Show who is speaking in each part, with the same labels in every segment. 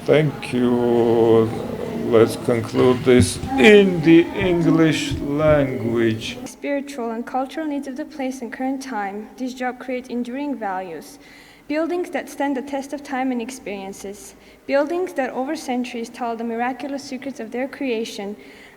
Speaker 1: Thank you. Let's conclude this in the English language.
Speaker 2: Spiritual and cultural needs of the place and current time, this job creates enduring values. Buildings that stand the test of time and experiences. Buildings that over centuries tell the miraculous secrets of their creation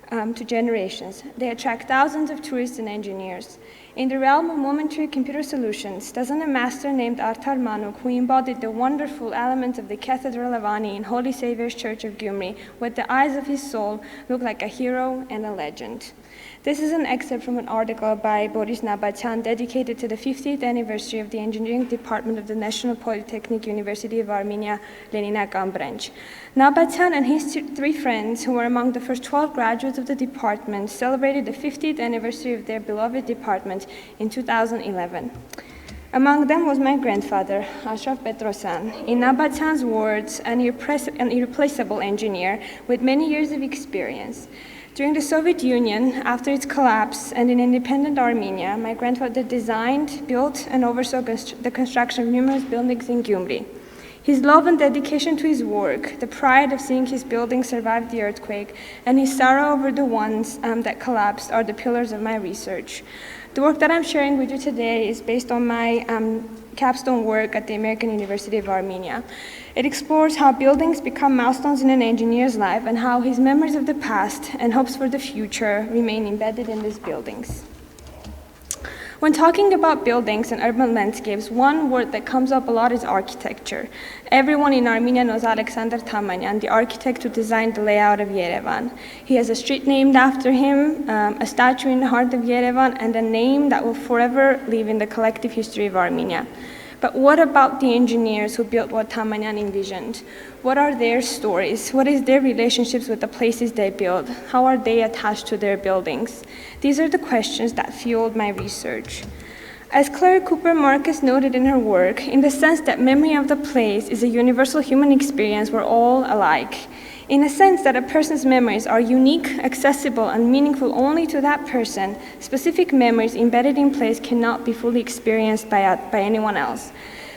Speaker 2: to generations. They attract thousands of tourists and engineers. In the realm of momentary computer solutions, doesn't a master named Artar Manuk, who embodied the wonderful elements of the Cathedral of Ani in Holy Saviour's Church of Gyumri, with the eyes of his soul, look like a hero and a legend? This is an excerpt from an article by Boris Nabatyan dedicated to the 50th anniversary of the Engineering Department of the National Polytechnic University of Armenia, Gayane Aghabalyan branch. Nabatyan and his three friends, who were among the first 12 graduates of the department, celebrated the 50th anniversary of their beloved department in 2011. Among them was my grandfather, Ashraf Petrosyan. In Nabatyan's words, an irreplaceable engineer with many years of experience. During the Soviet Union, after its collapse, and in independent Armenia, my grandfather designed, built, and oversaw the construction of numerous buildings in Gyumri. His love and dedication to his work, the pride of seeing his buildings survive the earthquake, and his sorrow over the ones that collapsed are the pillars of my research. The work that I'm sharing with you today is based on my capstone work at the American University of Armenia. It explores how buildings become milestones in an engineer's life and how his memories of the past and hopes for the future remain embedded in these buildings. When talking about buildings and urban landscapes, one word that comes up a lot is architecture. Everyone in Armenia knows Alexander Tamanyan, the architect who designed the layout of Yerevan. He has a street named after him, a statue in the heart of Yerevan, and a name that will forever live in the collective history of Armenia. But what about the engineers who built what Tamanyan envisioned? What are their stories? What is their relationships with the places they build? How are they attached to their buildings? These are the questions that fueled my research. As Claire Cooper Marcus noted in her work, in the sense that memory of the place is a universal human experience, we're all alike. In a sense that a person's memories are unique, accessible, and meaningful only to that person, specific memories embedded in place cannot be fully experienced by anyone else.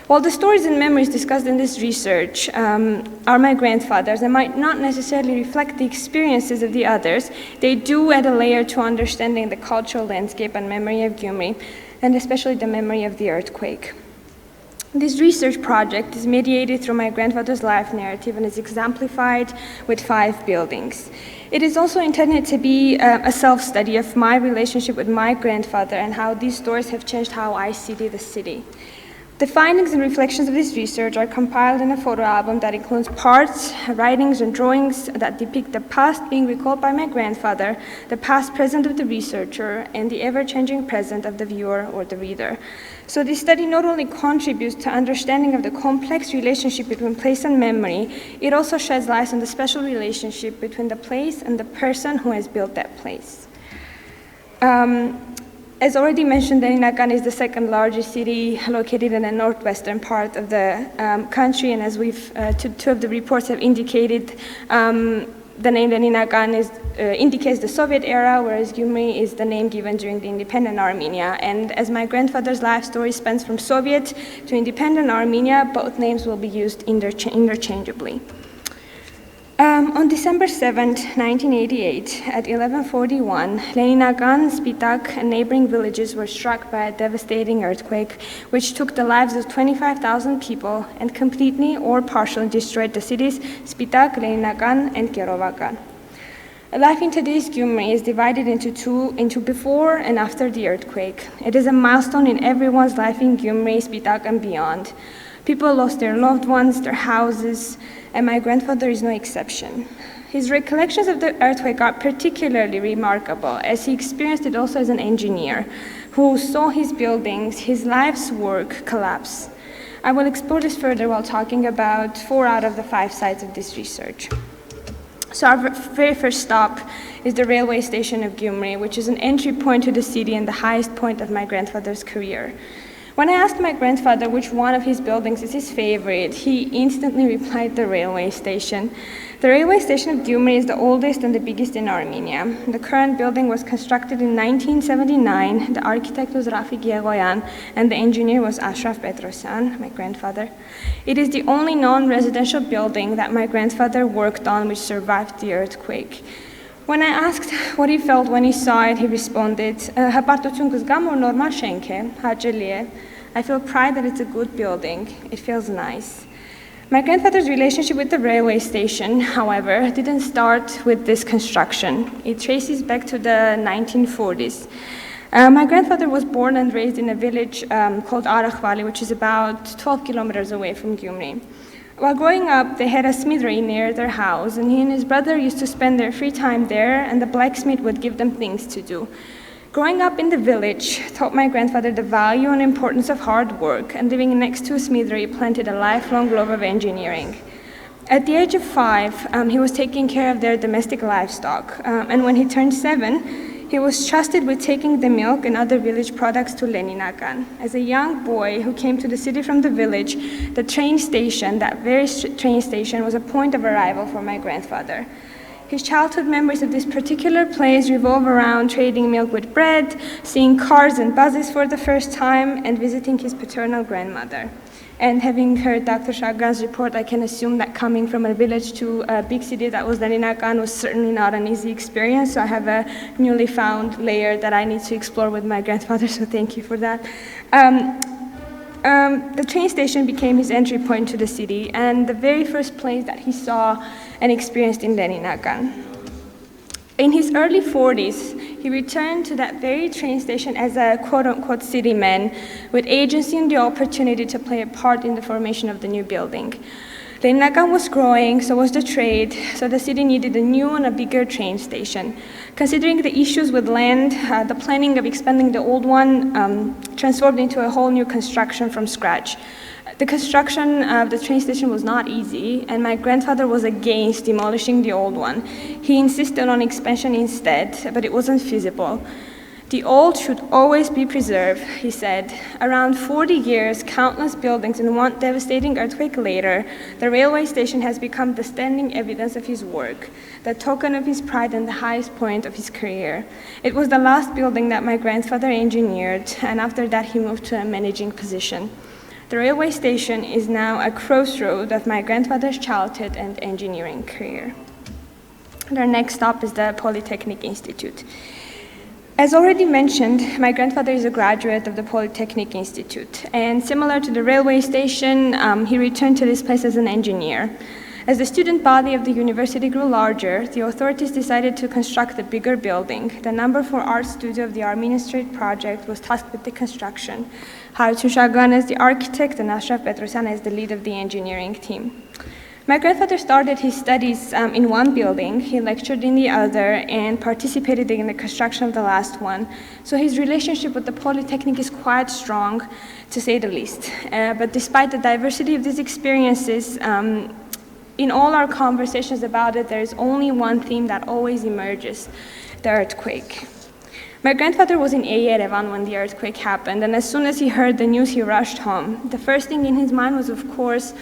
Speaker 2: While the stories and memories discussed in this research are my grandfather's and might not necessarily reflect the experiences of the others, they do add a layer to understanding the cultural landscape and memory of Gyumri, and especially the memory of the earthquake. This research project is mediated through my grandfather's life narrative and is exemplified with 5 buildings. It is also intended to be a self-study of my relationship with my grandfather and how these stories have changed how I see the city. The findings and reflections of this research are compiled in a photo album that includes parts, writings, and drawings that depict the past being recalled by my grandfather, the past present of the researcher, and the ever-changing present of the viewer or the reader. So this study not only contributes to understanding of the complex relationship between place and memory, it also sheds light on the special relationship between the place and the person who has built that place. As already mentioned, Gayane Aghabalyan is the second largest city located in the northwestern part of the country, and as two of the reports have indicated, the name Gayane Aghabalyan indicates the Soviet era, whereas Gyumri is the name given during the independent Armenia. And as my grandfather's life story spans from Soviet to independent Armenia, both names will be used interchangeably. On December 7, 1988, at 11:41, Gayane Aghabalyan, Spitak, and neighboring villages were struck by a devastating earthquake, which took the lives of 25,000 people and completely or partially destroyed the cities Spitak, Gayane Aghabalyan, and Kirovakan. Life in today's Gyumri is divided into before and after the earthquake. It is a milestone in everyone's life in Gyumri, Spitak, and beyond. People lost their loved ones, their houses, and my grandfather is no exception. His recollections of the earthquake are particularly remarkable, as he experienced it also as an engineer who saw his buildings, his life's work collapse. I will explore this further while talking about 4 out of the 5 sites of this research. So our very first stop is the railway station of Gyumri, which is an entry point to the city and the highest point of my grandfather's career. When I asked my grandfather which one of his buildings is his favorite, he instantly replied the railway station. The railway station of Gyumri is the oldest and the biggest in Armenia. The current building was constructed in 1979. The architect was Rafik Yegoyan, and the engineer was Ashraf Petrosyan, my grandfather. It is the only non-residential building that my grandfather worked on which survived the earthquake. When I asked what he felt when he saw it, he responded, «Հպարտություն կզգամ, որ նորմալ շենք է, հաճելի է. I feel pride that it's a good building. It feels nice». My grandfather's relationship with the railway station, however, didn't start with this construction. It traces back to the 1940s. My grandfather was born and raised in a village called Arakhvali, which is about 12 kilometers away from Gyumri. While growing up, they had a smithery near their house, and he and his brother used to spend their free time there, and the blacksmith would give them things to do. Growing up in the village taught my grandfather the value and importance of hard work, and living next to a smithery planted a lifelong love of engineering. At the age of 5, he was taking care of their domestic livestock, and when he turned 7, he was trusted with taking the milk and other village products to Leninakan. As a young boy who came to the city from the village, the train station, that very train station, was a point of arrival for my grandfather. His childhood memories of this particular place revolve around trading milk with bread, seeing cars and buses for the first time, and visiting his paternal grandmother. And having heard Dr. Shagan's report, I can assume that coming from a village to a big city that was Leninakan was certainly not an easy experience, so I have a newly found layer that I need to explore with my grandfather, so thank you for that. The train station became his entry point to the city, and the very first place that he saw and experienced in Leninakan. In his early 40s, he returned to that very train station as a quote-unquote city man, with agency and the opportunity to play a part in the formation of the new building. Leninakan was growing, so was the trade, so the city needed a new and a bigger train station. Considering the issues with land, the planning of expanding the old one transformed into a whole new construction from scratch. The construction of the train station was not easy, and my grandfather was against demolishing the old one. He insisted on expansion instead, but it wasn't feasible. The old should always be preserved, he said. Around 40 years, countless buildings, and one devastating earthquake later, the railway station has become the standing evidence of his work, the token of his pride and the highest point of his career. It was the last building that my grandfather engineered, and after that he moved to a managing position. The railway station is now a crossroad of my grandfather's childhood and engineering career. Our next stop is the Polytechnic Institute. As already mentioned, my grandfather is a graduate of the Polytechnic Institute, and similar to the railway station, he returned to this place as an engineer. As the student body of the university grew larger, the authorities decided to construct a bigger building. The No. 4 Art Studio of the Armenian Street project was tasked with the construction. Harutun Shagan as the architect and Ashraf Petrosyan as the lead of the engineering team. My grandfather started his studies in one building, he lectured in the other, and participated in the construction of the last one. So his relationship with the Polytechnic is quite strong, to say the least. But despite the diversity of these experiences, in all our conversations about it, there is only one theme that always emerges: the earthquake. My grandfather was in Yerevan when the earthquake happened, and as soon as he heard the news, he rushed home. The first thing in his mind was, of course,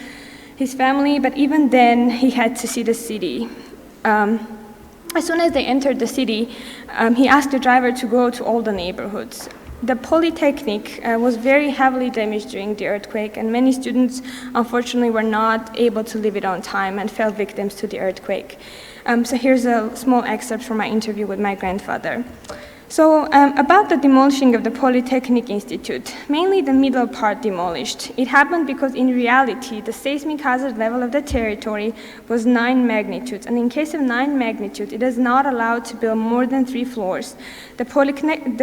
Speaker 2: his family, but even then, he had to see the city. As soon as they entered the city, he asked the driver to go to all the neighborhoods. The Polytechnic was very heavily damaged during the earthquake, and many students, unfortunately, were not able to leave it on time and fell victims to the earthquake. So here's a small excerpt from my interview with my grandfather. So about the demolishing of the Polytechnic Institute, mainly the middle part demolished. It happened because in reality, the seismic hazard level of the territory was 9 magnitudes, and in case of 9 magnitude, it is not allowed to build more than 3 floors. The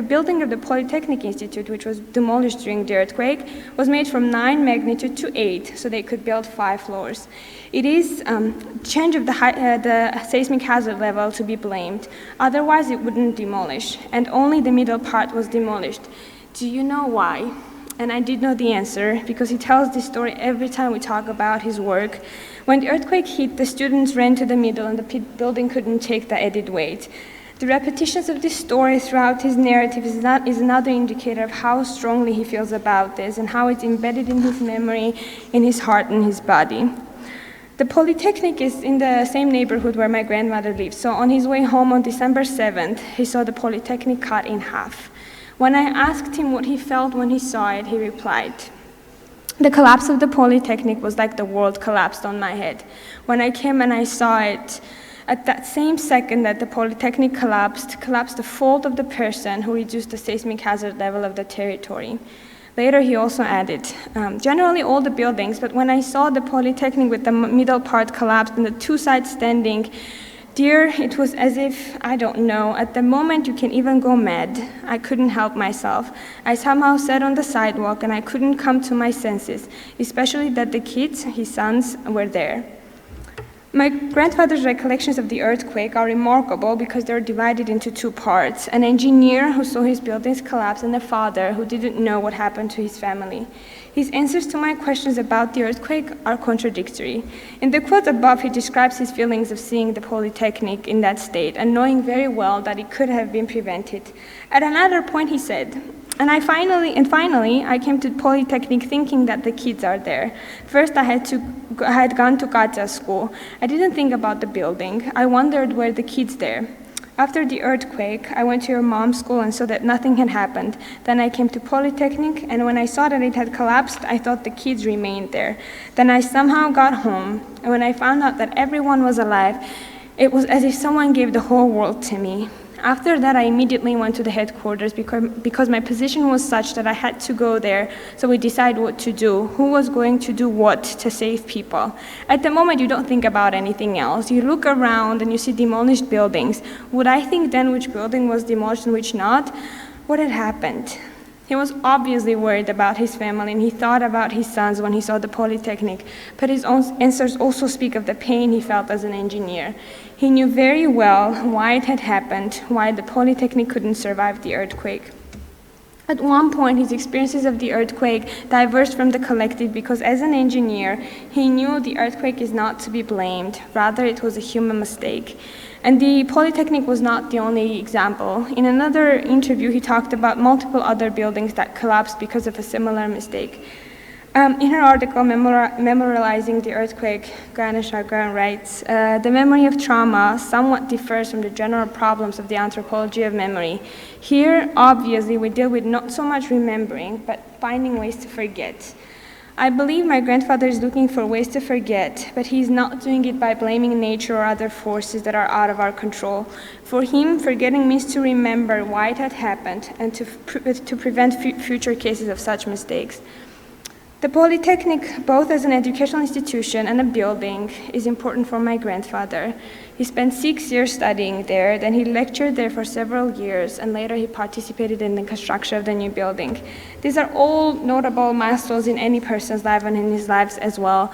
Speaker 2: building of the Polytechnic Institute, which was demolished during the earthquake, was made from 9 magnitude to 8, so they could build 5 floors. It is change of the seismic hazard level to be blamed. Otherwise, it wouldn't demolish, and only the middle part was demolished. Do you know why? And I did know the answer, because he tells this story every time we talk about his work. When the earthquake hit, the students ran to the middle, and the building couldn't take the added weight. The repetitions of this story throughout his narrative is another indicator of how strongly he feels about this, and how it's embedded in his memory, in his heart, and his body. The Polytechnic is in the same neighborhood where my grandmother lives, so on his way home on December 7th, he saw the Polytechnic cut in half. When I asked him what he felt when he saw it, he replied, "The collapse of the Polytechnic was like the world collapsed on my head. When I came and I saw it, at that same second that the Polytechnic collapsed the fault of the person who reduced the seismic hazard level of the territory." Later, he also added, "Generally all the buildings, but when I saw the Polytechnic with the middle part collapsed and the two sides standing, dear, it was as if, I don't know, at the moment you can even go mad. I couldn't help myself. I somehow sat on the sidewalk and I couldn't come to my senses, especially that the kids, his sons, were there." My grandfather's recollections of the earthquake are remarkable because they're divided into two parts: an engineer who saw his buildings collapse and a father who didn't know what happened to his family. His answers to my questions about the earthquake are contradictory. In the quote above, he describes his feelings of seeing the Polytechnic in that state and knowing very well that it could have been prevented. At another point, he said, And finally, I came to Polytechnic thinking that the kids are there. First, I had gone to Katya's school. I didn't think about the building. I wondered were the kids there. After the earthquake, I went to your mom's school and saw that nothing had happened. Then I came to Polytechnic, and when I saw that it had collapsed, I thought the kids remained there. Then I somehow got home, and when I found out that everyone was alive, it was as if someone gave the whole world to me. After that, I immediately went to the headquarters because my position was such that I had to go there, so we decided what to do, who was going to do what to save people. At the moment, you don't think about anything else. You look around and you see demolished buildings. Would I think then which building was demolished and which not? What had happened? He was obviously worried about his family, and he thought about his sons when he saw the Polytechnic, but his own answers also speak of the pain he felt as an engineer. He knew very well why it had happened, why the Polytechnic couldn't survive the earthquake. At one point, his experiences of the earthquake diverged from the collective because as an engineer, he knew the earthquake is not to be blamed, rather it was a human mistake. And the Polytechnic was not the only example. In another interview, he talked about multiple other buildings that collapsed because of a similar mistake. In her article, Memorializing the Earthquake, Gayane Aghabalyan writes, "The memory of trauma somewhat differs from the general problems of the anthropology of memory. Here, obviously, we deal with not so much remembering, but finding ways to forget. I believe my grandfather is looking for ways to forget, but he's not doing it by blaming nature or other forces that are out of our control. For him, forgetting means to remember why it had happened and to prevent future cases of such mistakes." The Polytechnic, both as an educational institution and a building, is important for my grandfather. He spent 6 years studying there, then he lectured there for several years, and later he participated in the construction of the new building. These are all notable milestones in any person's life and in his lives as well.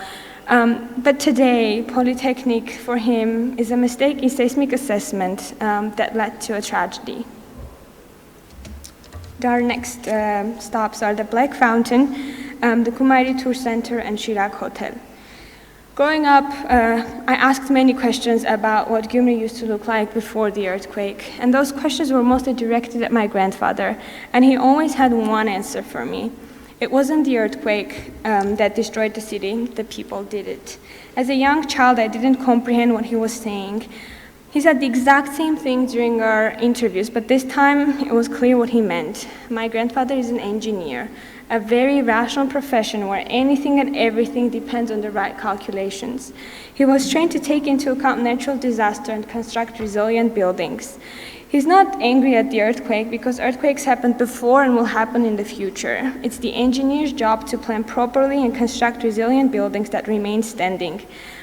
Speaker 2: But today, Polytechnic for him is a mistake in seismic assessment that led to a tragedy. Our next stops are the Black Fountain, the Kumairi Tour Center, and Chirag Hotel. Growing up, I asked many questions about what Gyumri used to look like before the earthquake, and those questions were mostly directed at my grandfather, and he always had one answer for me. It wasn't the earthquake that destroyed the city, the people did it. As a young child, I didn't comprehend what he was saying. He said the exact same thing during our interviews, but this time it was clear what he meant. My grandfather is an engineer, a very rational profession where anything and everything depends on the right calculations. He was trained to take into account natural disaster and construct resilient buildings. He's not angry at the earthquake because earthquakes happened before and will happen in the future. It's the engineer's job to plan properly and construct resilient buildings that remain standing.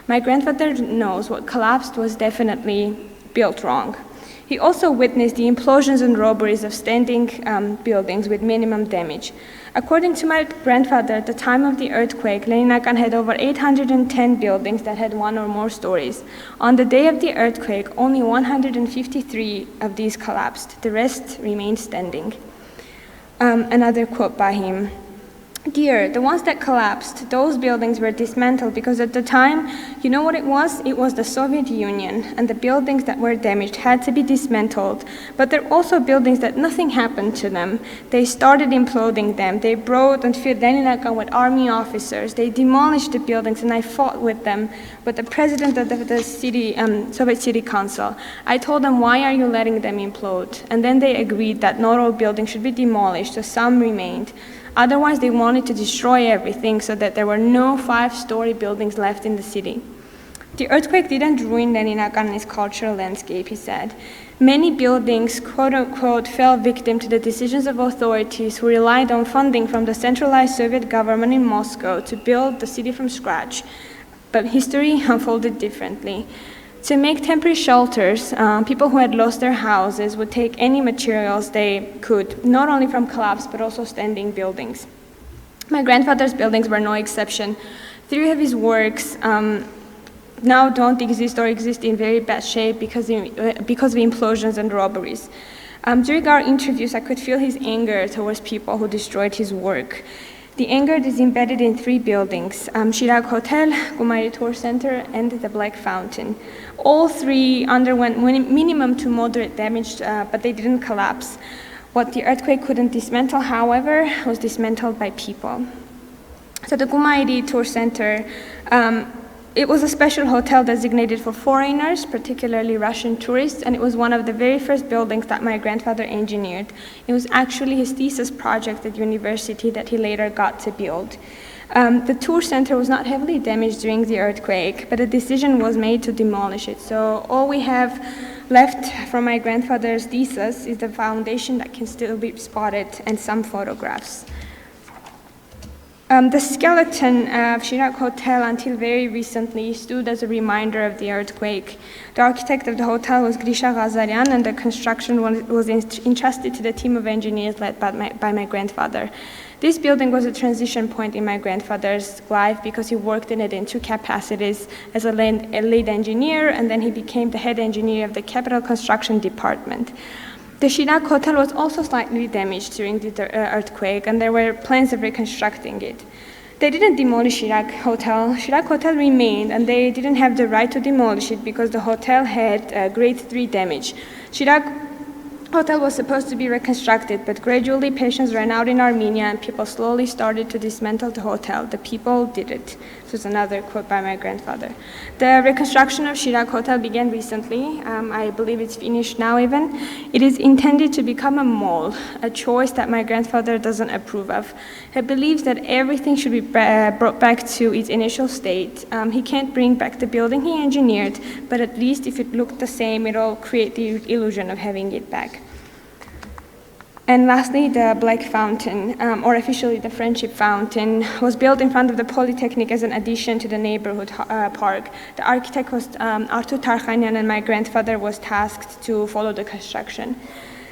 Speaker 2: My grandfather knows what collapsed was definitely built wrong. He also witnessed the implosions and robberies of standing buildings with minimum damage. According to my grandfather, at the time of the earthquake, Leninakan had over 810 buildings that had one or more stories. On the day of the earthquake, only 153 of these collapsed. The rest remained standing. Another quote by him. Dear, the ones that collapsed, those buildings were dismantled because at the time, you know what it was? It was the Soviet Union, and the buildings that were damaged had to be dismantled. But there are also buildings that nothing happened to them. They started imploding them. They brought and filled Leningrad with army officers. They demolished the buildings, and I fought with them, with the president of the Soviet City Council. I told them, why are you letting them implode? And then they agreed that not all buildings should be demolished, so some remained. Otherwise, they wanted to destroy everything so that there were no 5-story buildings left in the city. The earthquake didn't ruin Leningrad and its cultural landscape, he said. Many buildings, quote unquote, fell victim to the decisions of authorities who relied on funding from the centralized Soviet government in Moscow to build the city from scratch. But history unfolded differently. To make temporary shelters, people who had lost their houses would take any materials they could, not only from collapsed but also standing buildings. My grandfather's buildings were no exception. 3 of his works now don't exist or exist in very bad shape because of implosions and robberies. During our interviews, I could feel his anger towards people who destroyed his work. The anger is embedded in 3 buildings, Chirag Hotel, Gyumri Tour Center, and the Black Fountain. All 3 underwent minimum to moderate damage, but they didn't collapse. What the earthquake couldn't dismantle, however, was dismantled by people. So the Gyumri Tour Center, it was a special hotel designated for foreigners, particularly Russian tourists, and it was one of the very first buildings that my grandfather engineered. It was actually his thesis project at university that he later got to build. The tour center was not heavily damaged during the earthquake, but a decision was made to demolish it. So all we have left from my grandfather's thesis is the foundation that can still be spotted and some photographs. The skeleton of Chirag Hotel until very recently stood as a reminder of the earthquake. The architect of the hotel was Gayane Aghabalyan, and the construction was entrusted to the team of engineers led by my grandfather. This building was a transition point in my grandfather's life because he worked in it in 2 capacities as a lead engineer, and then he became the head engineer of the capital construction department. The Chirag Hotel was also slightly damaged during the earthquake, and there were plans of reconstructing it. They didn't demolish Chirag Hotel. Chirag Hotel remained, and they didn't have the right to demolish it because the hotel had grade 3 damage. Chirag Hotel was supposed to be reconstructed, but gradually patience ran out in Armenia, and people slowly started to dismantle the hotel. The people did it. This is another quote by my grandfather. The reconstruction of Chirag Hotel began recently. I believe it's finished now even. It is intended to become a mall, a choice that my grandfather doesn't approve of. He believes that everything should be brought back to its initial state. He can't bring back the building he engineered, but at least if it looked the same, it'll create the illusion of having it back. And lastly, the Black Fountain, or officially the Friendship Fountain, was built in front of the Polytechnic as an addition to the neighborhood park. The architect was Artur Tarkhanyan, and my grandfather was tasked to follow the construction.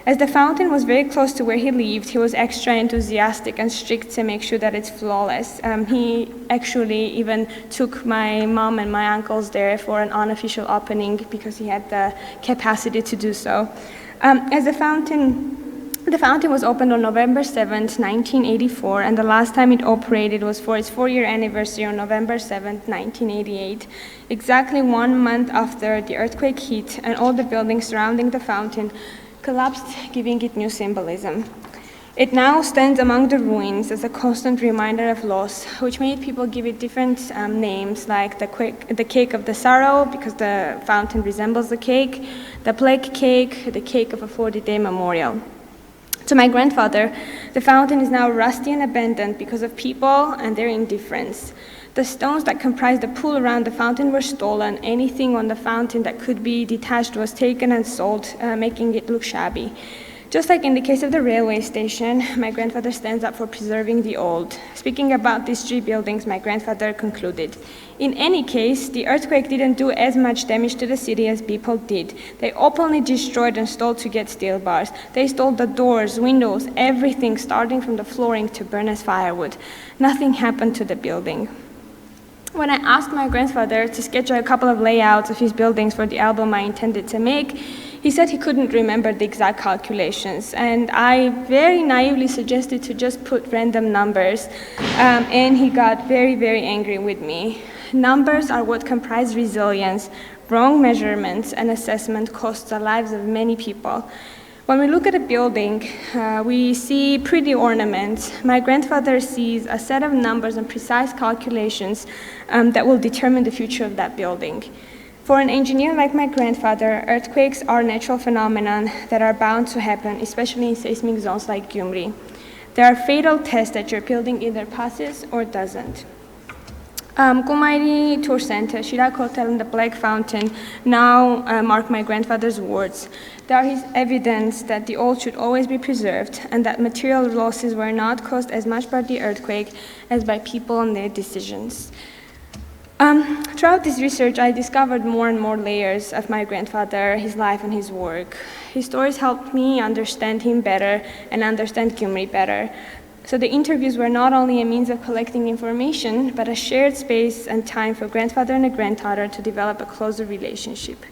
Speaker 2: As the fountain was very close to where he lived, he was extra enthusiastic and strict to make sure that it's flawless. He actually even took my mom and my uncles there for an unofficial opening because he had the capacity to do so. The fountain was opened on November 7th, 1984, and the last time it operated was for its 4-year anniversary on November 7th, 1988, exactly 1 month after the earthquake hit and all the buildings surrounding the fountain collapsed, giving it new symbolism. It now stands among the ruins as a constant reminder of loss, which made people give it different names, like the cake of the sorrow, because the fountain resembles the cake, the plague cake, the cake of a 40-day memorial. To my grandfather, the fountain is now rusty and abandoned because of people and their indifference. The stones that comprised the pool around the fountain were stolen. Anything on the fountain that could be detached was taken and sold, making it look shabby. Just like in the case of the railway station, my grandfather stands up for preserving the old. Speaking about these 3 buildings, my grandfather concluded, in any case, the earthquake didn't do as much damage to the city as people did. They openly destroyed and stole to get steel bars. They stole the doors, windows, everything, starting from the flooring to burn as firewood. Nothing happened to the building. When I asked my grandfather to sketch a couple of layouts of his buildings for the album I intended to make, He said he couldn't remember the exact calculations, and I very naively suggested to just put random numbers, and he got very, very angry with me. Numbers are what comprise resilience. Wrong measurements and assessment cost the lives of many people. When we look at a building, we see pretty ornaments. My grandfather sees a set of numbers and precise calculations that will determine the future of that building. For an engineer like my grandfather, earthquakes are natural phenomena that are bound to happen, especially in seismic zones like Gyumri. They are fatal tests that your building either passes or doesn't. Gyumri Tour Center, Shirak Hotel, and the Black Fountain now mark my grandfather's words. They are his evidence that the old should always be preserved and that material losses were not caused as much by the earthquake as by people and their decisions. Throughout this research, I discovered more and more layers of my grandfather, his life, and his work. His stories helped me understand him better and understand Gyumri better. So the interviews were not only a means of collecting information, but a shared space and time for grandfather and a granddaughter to develop a closer relationship.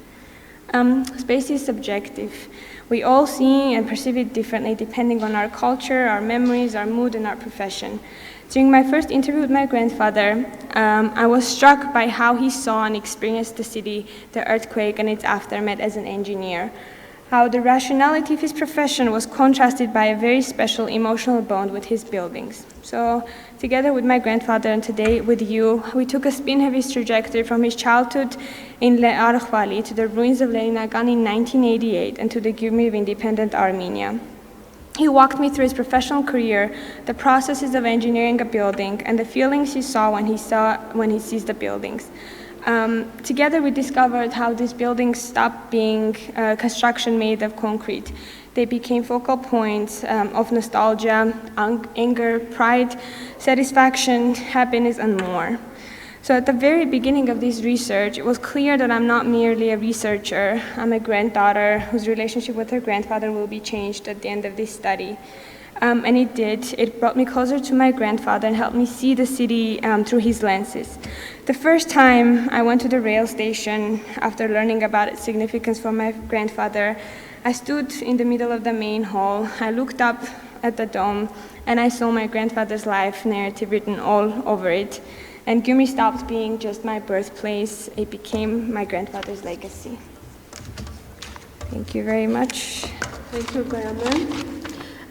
Speaker 2: Space is subjective. We all see and perceive it differently depending on our culture, our memories, our mood, and our profession. During my first interview with my grandfather, I was struck by how he saw and experienced the city, the earthquake, and its aftermath as an engineer. How the rationality of his profession was contrasted by a very special emotional bond with his buildings. So, together with my grandfather and today with you, we took a spin-heavy trajectory from his childhood in Arch Valley to the ruins of Leninagan in 1988 and to the Gyumri of independent Armenia. He walked me through his professional career, the processes of engineering a building, and the feelings he saw when he sees the buildings. Together we discovered how these buildings stopped being construction made of concrete. They became focal points of nostalgia, anger, pride, satisfaction, happiness, and more. So at the very beginning of this research, it was clear that I'm not merely a researcher. I'm a granddaughter whose relationship with her grandfather will be changed at the end of this study. And it did. It brought me closer to my grandfather and helped me see the city through his lenses. The first time I went to the rail station after learning about its significance for my grandfather, I stood in the middle of the main hall. I looked up at the dome and I saw my grandfather's life narrative written all over it. And Gyumri stopped being just my birthplace. It became my grandfather's legacy. Thank you very much.
Speaker 3: Thank you, Gayane.